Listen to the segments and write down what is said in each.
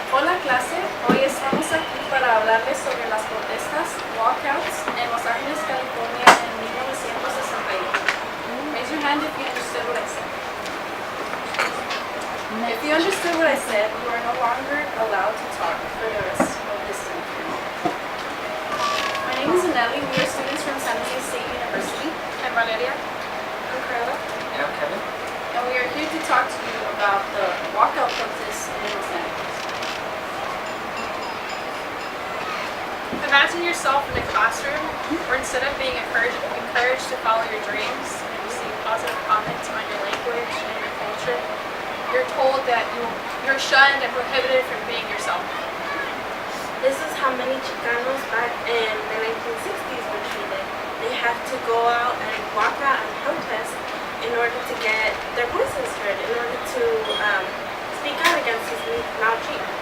Hola clase, hoy estamos aquí para hablarles sobre las protestas, walkouts, en Los Ángeles, California en 1961. Raise your hand if you understood what I said. If you understood what I said, you are no longer allowed to talk for the rest of this term. My name is Anelli. We are students from San Jose State University. I'm Valeria. I'm Carla. And I'm Kevin. And we are here to talk to you about the walkout protests in Los Angeles. Imagine yourself in a classroom where instead of being encouraged to follow your dreams and receive positive comments on your language and your culture, you're told that you're shunned and prohibited from being yourself. This is how many Chicanos back in the 1960s were treated. They had to go out and walk out and protest in order to get their voices heard, in order to speak out against this maltreatment.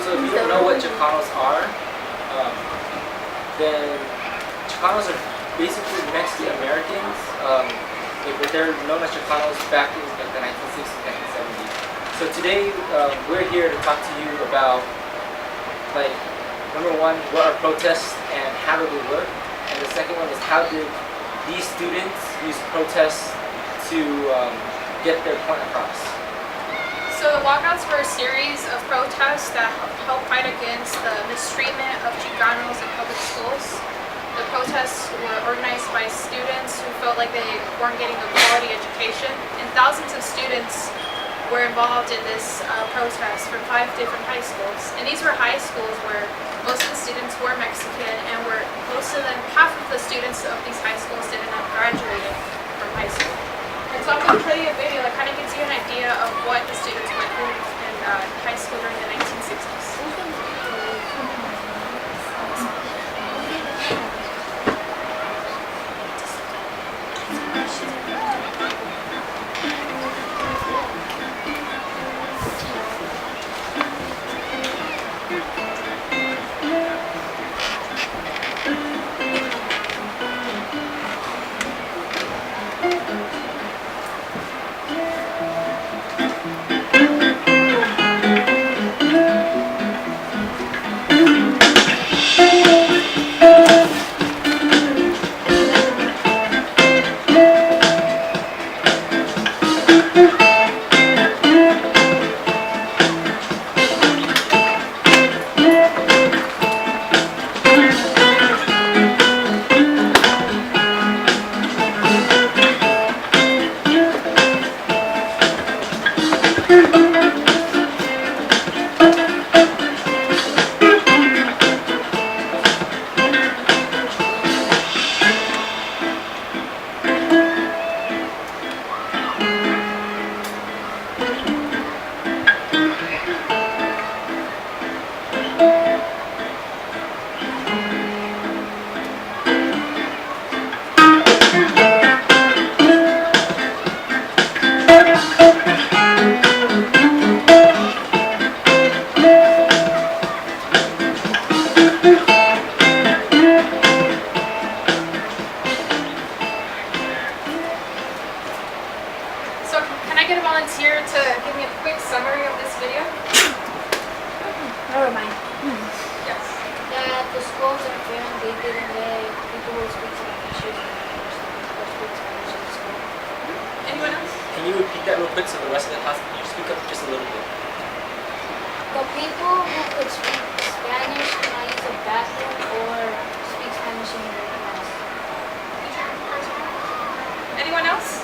So if you don't know what Chicanos are, then Chicanos are basically Mexican Americans, but they're known as Chicanos back in the 1960s, 1970s. So today we're here to talk to you about, like, number one, what are protests and how do they work, and the second one is how did these students use protests to get their point across. So the walkouts were a series of protests that help fight against the mistreatment of Chicanos in public schools. The protests were organized by students who felt like they weren't getting a quality education, and thousands of students were involved in this protest from 5 different high schools. And these were high schools where most of the students were Mexican, and half of the students of these high schools didn't have graduated from high school. And so I'm going to play you a video that kind of gives you an idea of what the students went through in high school during the 1960s. Volunteer to give me a quick summary of this video? Never mind. Yes. That the schools are fair and they didn't let people who speak Spanish use or speak Spanish in school. Anyone else? Can you repeat that real quick so the rest of the class can you speak up just a little bit? The people who could speak Spanish cannot use the bathroom or speak Spanish in their class. Anyone else?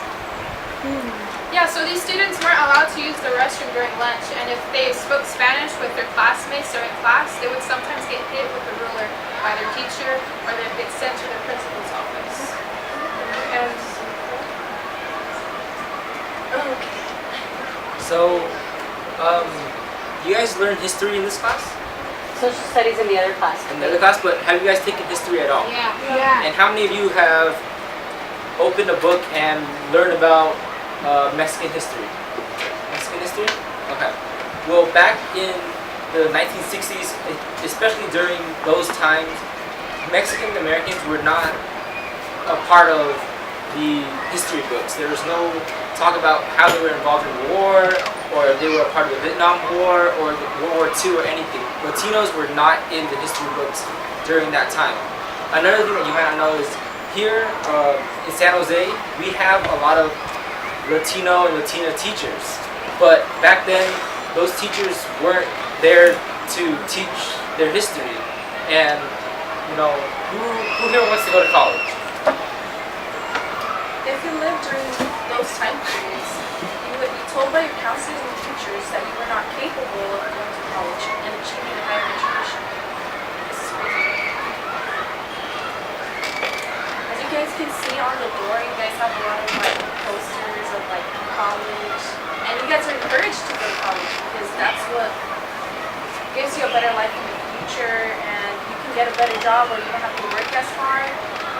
Yeah, so these students weren't allowed to use the restroom during lunch, and if they spoke Spanish with their classmates during class, they would sometimes get hit with a ruler by their teacher, or they'd get sent to their principal's office. And So, you guys learn history in this class? Social studies in the other class. In the other class, but have you guys taken history at all? Yeah. And how many of you have opened a book and learned about Mexican history? Mexican history? Okay. Well, back in the 1960s, especially during those times, Mexican Americans were not a part of the history books. There was no talk about how they were involved in war, or if they were a part of the Vietnam War, or the World War II, or anything. Latinos were not in the history books during that time. Another thing that you might not know is here in San Jose, we have a lot of Latino and Latina teachers. But back then, those teachers weren't there to teach their history. And, you know, who here wants to go to college? If you lived during those time periods, you would be told by your counselors and teachers that you were not capable of going to college and achieving higher education. This is crazy. As you guys can see on the door, you guys have a lot of like posters of like college, and you guys are encouraged to go to college because that's what gives you a better life in the future, and you can get a better job where you don't have to work as hard.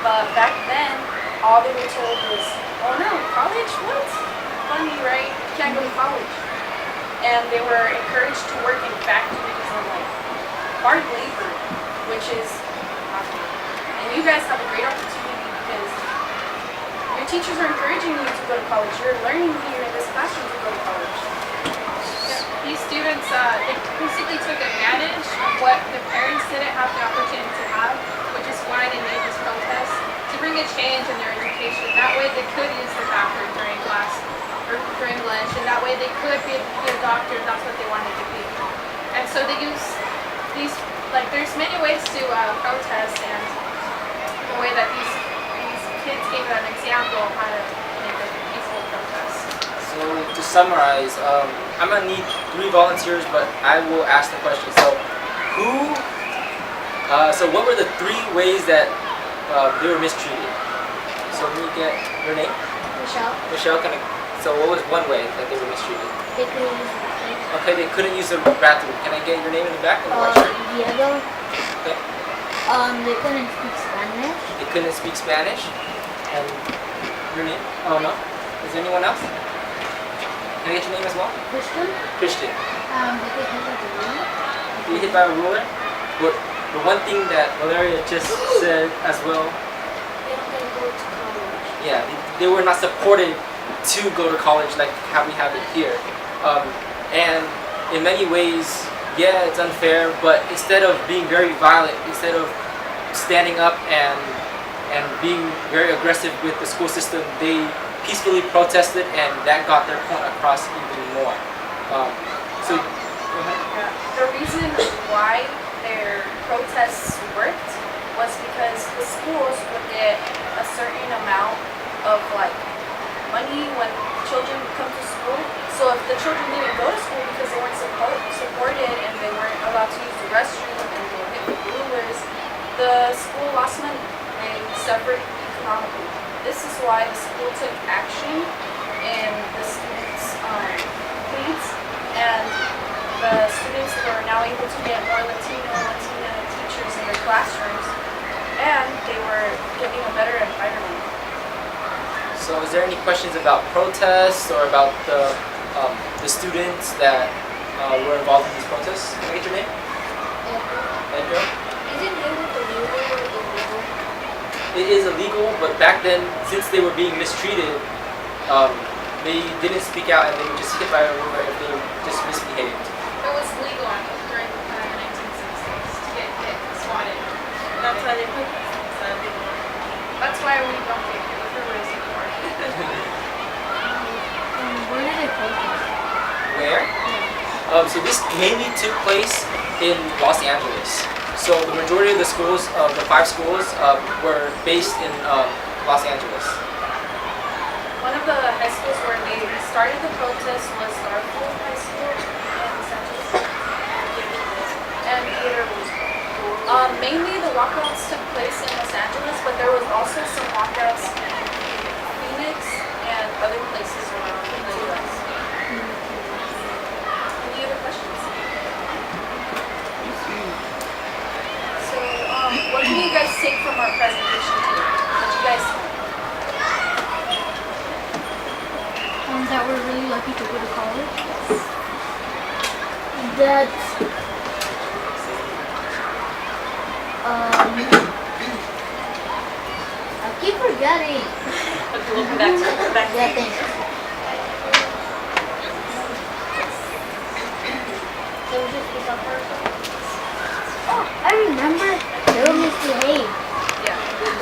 But back then, all they were told was, oh no, college? What? Funny, right? You can't go to college. And they were encouraged to work in factories and like hard labor, which is awesome. And you guys have a great opportunity because your teachers are encouraging you to go to college. You're learning here in this classroom to go to college. These students, they basically took advantage of what their parents didn't have the opportunity to have, which is why they made this protest, to bring a change in their education. That way they could use the bathroom during class or during lunch, and that way they could be a doctor if that's what they wanted to be. And so they use these, like there's many ways to protest, and the way that these kids gave an example of how to make a peaceful protest. So to summarize, I'm gonna need 3 volunteers, but I will ask the question. So so what were the 3 ways that they were mistreated? So let me get your name. Michelle, Michelle, so what was one way that they were mistreated? they couldn't use the bathroom. Okay, they couldn't use the bathroom. Can I get your name in the back of the white shirt? Diego, Okay. they couldn't speak Spanish. They couldn't speak Spanish. And your name? Oh no. Is there anyone else? Can I get your name as well? Christian, Christian. they could hit the room. Were you hit by a ruler? But the one thing that Valeria just said as well, They don't get to go to college. yeah, they were not supported to go to college like how we have it here. And in many ways, yeah, it's unfair, but instead of being very violent, instead of standing up and being very aggressive with the school system, they peacefully protested, and that got their point across even more. So, go ahead. The reason why their protests worked was because the schools would get a certain amount of like money when children come to school. So if the children didn't go to school because they weren't supported and they weren't allowed to use the restroom and they were hit with rulers, the school lost money. They suffered economically. This is why the school took action in the students' needs, and the students were now able to get more Latina teachers in their classrooms, and they were getting a better environment. So, is there any questions about protests or about the students that were involved in these protests? Can I get your name? Edgar? Isn't it with the ruler illegal? It is illegal, but back then, since they were being mistreated, they didn't speak out and they were just hit by a ruler if they just misbehaved. It was legal during the 1960s to get hit, swatted. That's why they put this. That's why we don't get hit with rulers anymore. Where did they protest? Where? So this mainly took place in Los Angeles. So the majority of the schools, the 5 schools, were based in Los Angeles. One of the high schools where they started the protest was Garfield High School in Los Angeles, and Theater Roosevelt. Mainly the walkouts took place in Los Angeles, but there was also some walkouts in Phoenix and other places around the U.S. Any other questions? So, what can you guys take from our presentation today? What did you guys think? That we're really lucky to go to college. That I keep forgetting. we'll come back to you. Come back to Yeah, you. thanks. So we just pick up first. Oh, I remember little Mr. Hay. Yeah.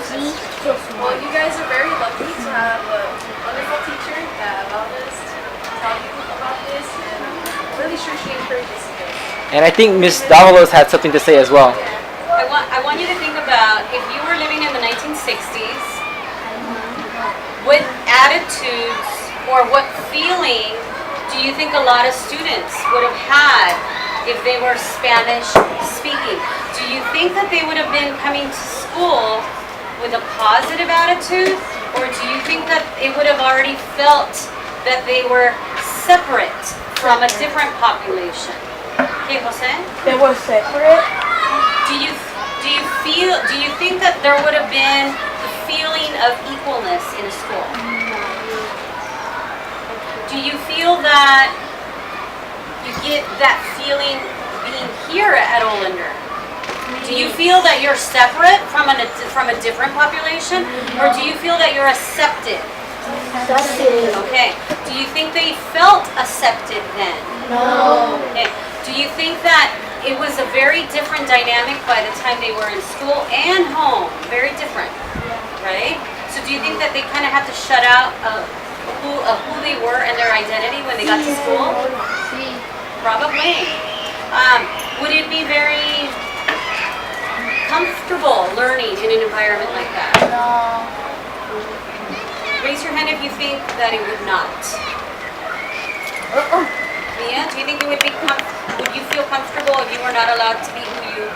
See? So Well, smart. you guys are very lucky to have a wonderful teacher that allowed us to tell you about this, and I'm really sure she encourages you guys. And I think Miss Davalos had something to say as well. I want you to think about if you were living in the 1960s, what attitudes or what feeling do you think a lot of students would have had if they were Spanish speaking? Do you think that they would have been coming to school with a positive attitude, or do you think that it would have already felt that they were separate from a different population? Okay, Jose? They were separate. Do you think that there would have been the feeling of equalness in a school? Do you feel that you get that feeling being here at Olinder? Do you feel that you're separate from a different population, or do you feel that you're accepted? Accepted. Okay. Do you think they felt accepted then? No. Okay. Do you think that it was a very different dynamic by the time they were in school and home? Very different, right? So do you think that they kind of had to shut out who they were and their identity when they got to school? See. Probably. Would it be very comfortable learning in an environment like that? No. Raise your hand if you think that it would not. Mia, do you think it would be would you feel comfortable if you were not allowed to be who you